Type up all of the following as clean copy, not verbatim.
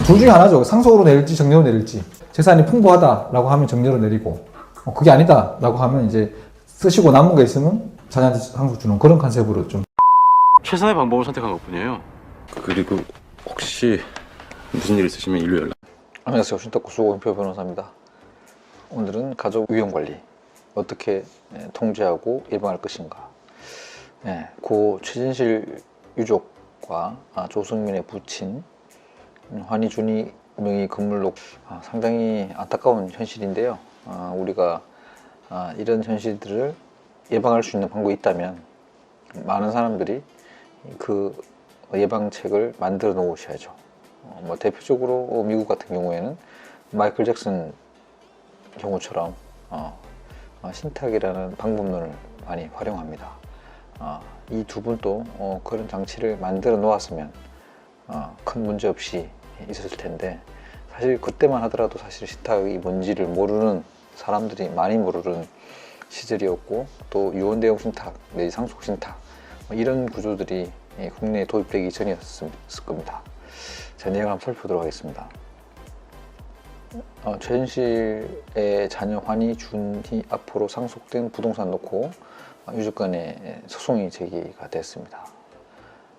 둘 중에 하나죠. 상속으로 내릴지 정려로 내릴지. 재산이 풍부하다라고 하면 정려로 내리고 그게 아니다라고 하면 이제 쓰시고 남은 게 있으면 자녀한테 상속 주는 그런 컨셉으로 좀. 최선의 방법을 선택한 것뿐이에요. 그리고 혹시 무슨 일 있으시면 일로 연락. 안녕하세요. 신탁구 수고인표 변호사입니다. 오늘은 가족 위험관리 어떻게 통제하고 예방할 것인가. 고 최진실 유족과 조승민의 부친 환희준이 명의 건물로 상당히 안타까운 현실인데요. 우리가 이런 현실들을 예방할 수 있는 방법이 있다면 많은 사람들이 그 예방책을 만들어 놓으셔야죠. 대표적으로 미국 같은 경우에는 마이클 잭슨 경우처럼 신탁이라는 방법론을 많이 활용합니다. 이 두 분도 그런 장치를 만들어 놓았으면 큰 문제 없이 있었을 텐데, 사실 그때만 하더라도 사실 신탁이 뭔지를 모르는 사람들이 많이 모르는 시절이었고, 또 유언대용 신탁 내지 상속 신탁 이런 구조들이 국내에 도입되기 전이었을 겁니다. 자, 내용을 한번 살펴보도록 하겠습니다. 최진실의 자녀 환희준이 앞으로 상속된 부동산 놓고 유족 간의 소송이 제기가 됐습니다.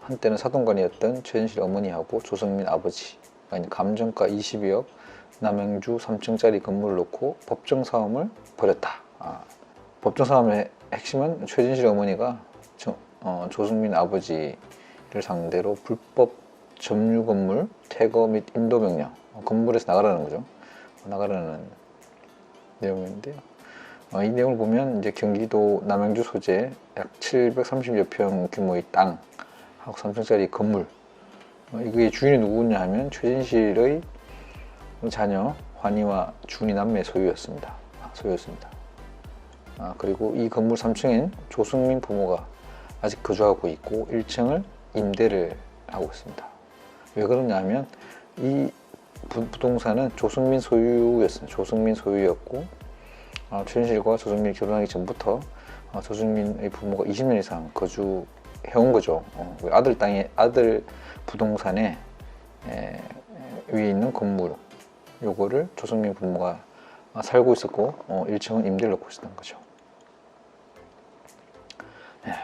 한때는 사돈간이었던 최진실 어머니하고 조승민 아버지가 감정가 22억 남양주 3층짜리 건물을 놓고 법정 싸움을 벌였다. 법정 싸움의 핵심은 최진실 어머니가 조승민 아버지를 상대로 불법 점유 건물 퇴거 및 인도 명령, 건물에서 나가라는 거죠. 나가라는 내용인데요. 이 내용을 보면 이제 경기도 남양주 소재 약 730여 평 규모의 땅 하고 3층짜리 건물, 이게 주인이 누구냐 하면 최진실의 자녀 환희와 준이 남매 소유였습니다. 그리고 이 건물 3층엔 조승민 부모가 아직 거주하고 있고 1층을 임대를 하고 있습니다. 왜 그러냐 하면 이 부동산은 조승민 소유였습니다. 조승민 소유였고 최진실과 조승민이 결혼하기 전부터 조승민의 부모가 20년 이상 거주해온 거죠. 아들 부동산에 위에 있는 건물, 요거를 조승민 부모가 살고 있었고 1층은 임대를 놓고 있었던 거죠.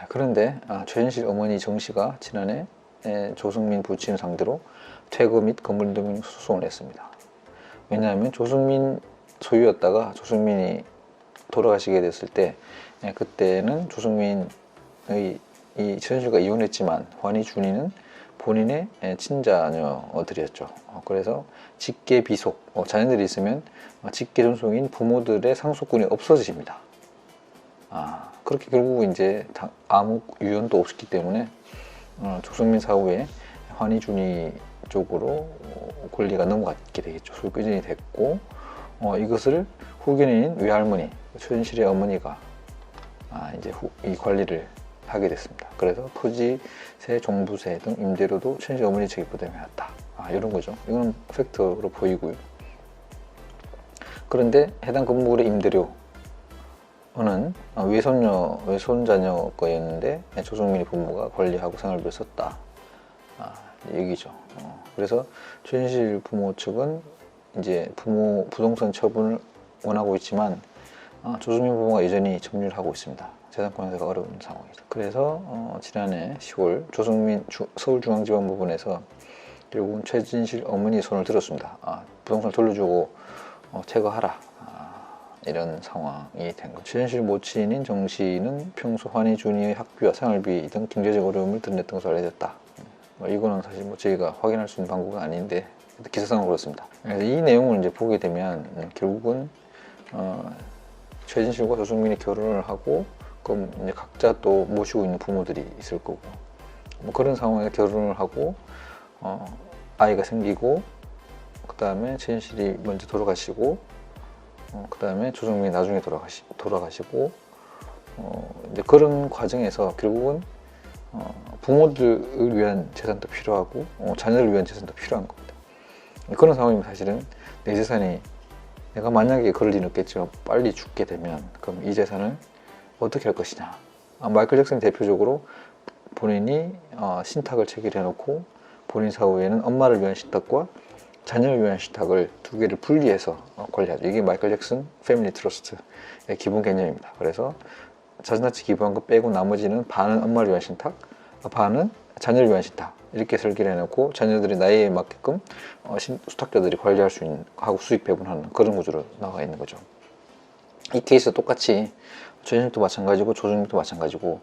그런데 최진실 어머니 정 씨가 지난해 조승민 부친을 상대로 퇴거 및 건물 등록 소송을 했습니다. 왜냐하면 조승민 소유였다가 조승민이 돌아가시게 됐을 때, 그때는 조승민의 최진실과 이혼했지만 환희준이는 본인의 친자녀들이었죠. 그래서 직계 비속, 자녀들이 있으면 직계 존속인 부모들의 상속권이 없어집니다. 그렇게 결국 이제 아무 유언도 없었기 때문에 조승민 사후에 환희준이 쪽으로 권리가 넘어가게 되겠죠. 소유권이 됐고, 이것을 후견인 외할머니, 최진실의 어머니가 이제 이 관리를 하게 됐습니다. 그래서 토지세, 종부세 등 임대료도 최진실 어머니 측이 부담해야 했다. 이런 거죠. 이건 팩트로 보이고요. 그런데 해당 건물의 임대료는 외손자녀 거였는데 조승민이 부모가 관리하고 생활비를 썼다. 얘기죠. 그래서 최진실 부모 측은 이제 부동산 처분을 원하고 있지만 조승민 부모가 여전히 점유를 하고 있습니다. 재산권 행사가 어려운 상황이죠. 그래서 지난해 10월 조승민 서울중앙지방법원에서 결국은 최진실 어머니의 손을 들었습니다. 부동산을 돌려주고 퇴거하라. 이런 상황이 된 거죠. 최진실 모친인 정 씨는 평소 환희준이의 학비와 생활비 등 경제적 어려움을 드러냈던 것으로 알려졌다. 이거는 사실 저희가 확인할 수 있는 방법은 아닌데 기사상으로 그렇습니다. 그래서 이 내용을 이제 보게 되면 결국은 최진실과 조승민이 결혼을 하고 그럼 이제 각자 또 모시고 있는 부모들이 있을 거고, 그런 상황에서 결혼을 하고 아이가 생기고, 그 다음에 최진실이 먼저 돌아가시고, 그 다음에 조승민이 나중에 돌아가시고, 이제 그런 과정에서 결국은 부모들을 위한 재산도 필요하고 자녀를 위한 재산도 필요한 겁니다. 그런 상황이면 사실은 내 재산이, 내가 만약에 그럴 리는 없겠지만 빨리 죽게 되면 그럼 이 재산을 어떻게 할 것이냐. 마이클 잭슨이 대표적으로 본인이 신탁을 체결해 놓고 본인 사후에는 엄마를 위한 신탁과 자녀를 위한 신탁을 두 개를 분리해서 관리하죠. 이게 마이클 잭슨 패밀리 트러스트의 기본 개념입니다. 그래서 자선자치 기부한 거 빼고 나머지는 반은 엄마를 위한 신탁, 반은 자녀를 위한 신탁, 이렇게 설계를 해놓고 자녀들의 나이에 맞게끔 수탁자들이 관리할 수 있는 하고 수익 배분하는 그런 구조로 나와 있는 거죠. 이 케이스 똑같이 최신식도 마찬가지고 조중식도 마찬가지고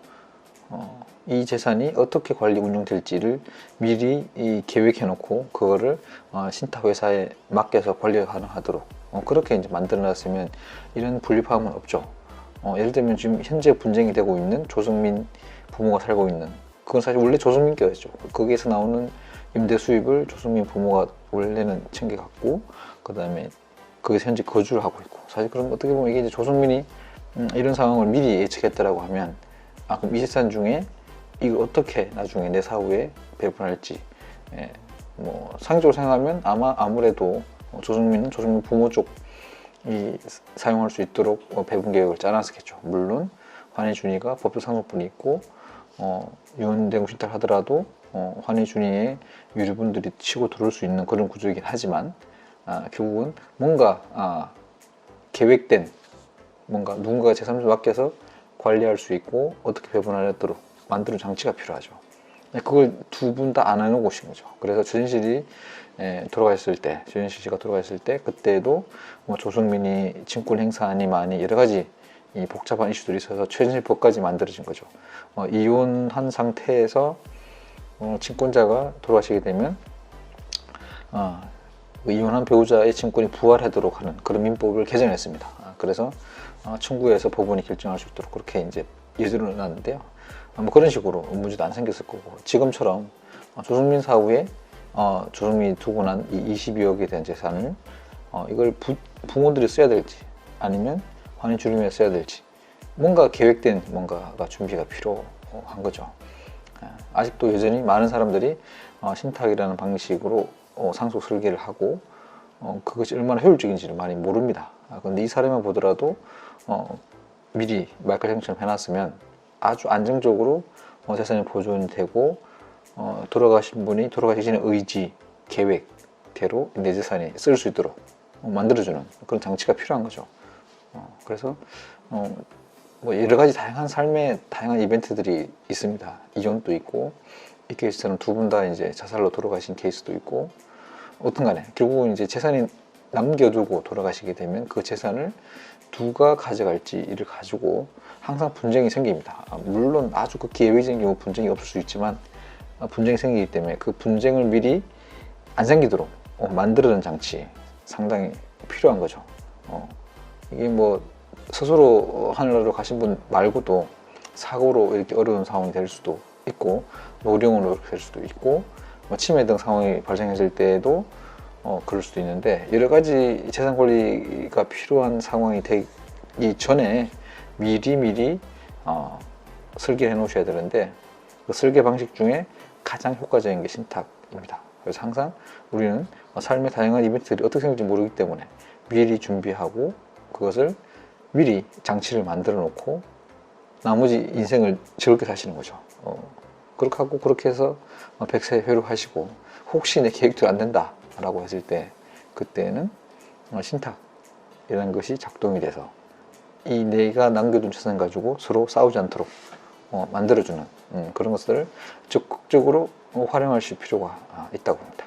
이 재산이 어떻게 관리 운영될지를 미리 계획해 놓고 그거를 신탁 회사에 맡겨서 관리가 가능하도록 그렇게 이제 만들어 놨으면 이런 분립화음은 없죠. 예를 들면 지금 현재 분쟁이 되고 있는 조승민 부모가 살고 있는, 그건 사실 원래 조승민 거였죠. 거기에서 나오는 임대 수입을 조승민 부모가 원래는 챙겨갖고 그 다음에 거기서 현재 거주를 하고 있고, 사실 그럼 어떻게 보면 이게 이제 조승민이 이런 상황을 미리 예측했다라고 하면 그럼 이 재산 중에 이걸 어떻게 나중에 내 사후에 배분할지, 뭐 상식적으로 생각하면 아무래도 조승민은 조승민 부모 쪽이 사용할 수 있도록 배분 계획을 짜놨겠죠. 물론 환희준이가 법적 상속분이 있고 유언대금 신탁을 하더라도 환희준이의 유류분들이 치고 들어올 수 있는 그런 구조이긴 하지만 결국은 뭔가 계획된 뭔가 누군가가 제3자 맡겨서 관리할 수 있고 어떻게 배분하도록 만드는 장치가 필요하죠. 그걸 두 분 다 안 해놓고 오신 거죠. 그래서 최진실 씨가 돌아가셨을 때 그때도 뭐 조승민이 친권 행사하니 많이 여러 가지 이 복잡한 이슈들이 있어서 최진실법까지 만들어진 거죠. 이혼한 상태에서 친권자가 돌아가시게 되면 이혼한 배우자의 친권이 부활하도록 하는 그런 민법을 개정했습니다. 그래서 청구해서 법원이 결정할 수 있도록 그렇게 이제 예술을 놨는데요. 뭐 그런 식으로 문제도 안 생겼을 거고, 지금처럼 조승민 사후에 조승민이 두고 난 이 22억에 대한 재산을 이걸 부모들이 써야 될지 아니면 환희준이 써야 될지 뭔가 계획된 뭔가가 준비가 필요한 거죠. 아직도 여전히 많은 사람들이 신탁이라는 방식으로 상속 설계를 하고 그것이 얼마나 효율적인지를 많이 모릅니다. 그런데 이 사례만 보더라도 미리 마이클 잭슨처럼 해놨으면 아주 안정적으로 재산이 보존이 되고 돌아가신 분이 돌아가시기 전에 의지, 계획대로 내 재산이 쓸 수 있도록 만들어주는 그런 장치가 필요한 거죠. 그래서 뭐 여러 가지 다양한 삶의 다양한 이벤트들이 있습니다. 이혼도 있고, 이 케이스처럼 두 분 다 이제 자살로 돌아가신 케이스도 있고, 어떤 간에 결국은 이제 재산이 남겨두고 돌아가시게 되면 그 재산을 누가 가져갈지를 가지고 항상 분쟁이 생깁니다. 물론 아주 극히 예외적인 경우 분쟁이 없을 수 있지만 분쟁이 생기기 때문에 그 분쟁을 미리 안 생기도록 만들어낸 장치 상당히 필요한 거죠. 이게 뭐 스스로 하늘나라로 가신 분 말고도 사고로 이렇게 어려운 상황이 될 수도 있고, 노령으로 될 수도 있고, 뭐 치매 등 상황이 발생했을 때에도 그럴 수도 있는데, 여러 가지 재산 관리가 필요한 상황이 되기 전에 미리 설계해 놓으셔야 되는데, 그 설계 방식 중에 가장 효과적인 게 신탁입니다. 그래서 항상 우리는 삶의 다양한 이벤트들이 어떻게 생길지 모르기 때문에 미리 준비하고 그것을 미리 장치를 만들어 놓고 나머지 인생을 즐겁게 사시는 거죠. 그렇게 하고 그렇게 해서 백세 회로하시고, 혹시 내 계획대로 안 된다 라고 했을 때 그때는 신탁이라는 것이 작동이 돼서 이 내가 남겨둔 재산 가지고 서로 싸우지 않도록 만들어주는 그런 것들을 적극적으로 활용하실 필요가 있다고 봅니다.